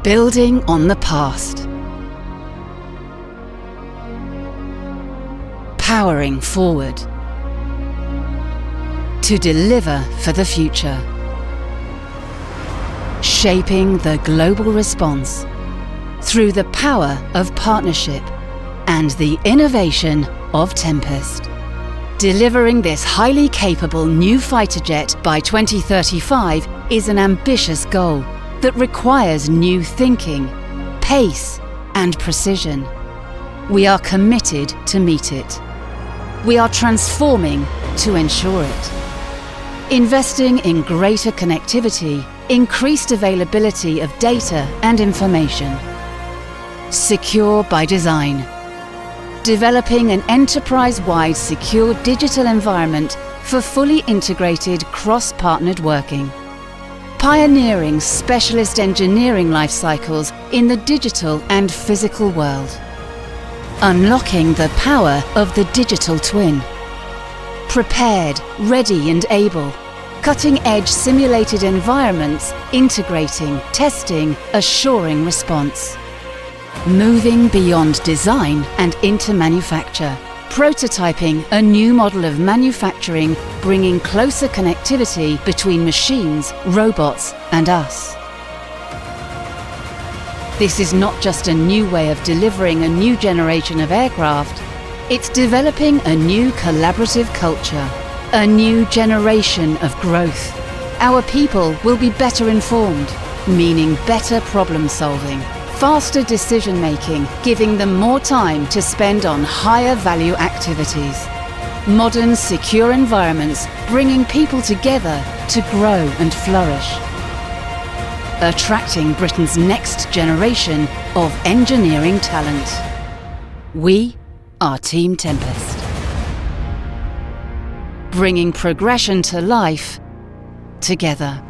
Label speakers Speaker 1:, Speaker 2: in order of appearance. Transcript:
Speaker 1: Building on the past. Powering forward. To deliver for the future. Shaping the global response through the power of partnership and the innovation of Tempest. Delivering this highly capable new fighter jet by 2035 is an ambitious goal that requires new thinking, pace and precision. We are committed to meet it. We are transforming to ensure it. Investing in greater connectivity, increased availability of data and information. Secure by design. Developing an enterprise-wide secure digital environment for fully integrated cross-partnered working. Pioneering specialist engineering life cycles in the digital and physical world. Unlocking the power of the digital twin. Prepared, ready and able. Cutting-edge simulated environments, integrating, testing, assuring response. Moving beyond design and into manufacture. Prototyping a new model of manufacturing, bringing closer connectivity between machines, robots and us. This is not just a new way of delivering a new generation of aircraft, it's developing a new collaborative culture, a new generation of growth. Our people will be better informed, meaning better problem solving. Faster decision-making, giving them more time to spend on higher value activities. Modern, secure environments, bringing people together to grow and flourish. Attracting Britain's next generation of engineering talent. We are Team Tempest. Bringing progression to life together.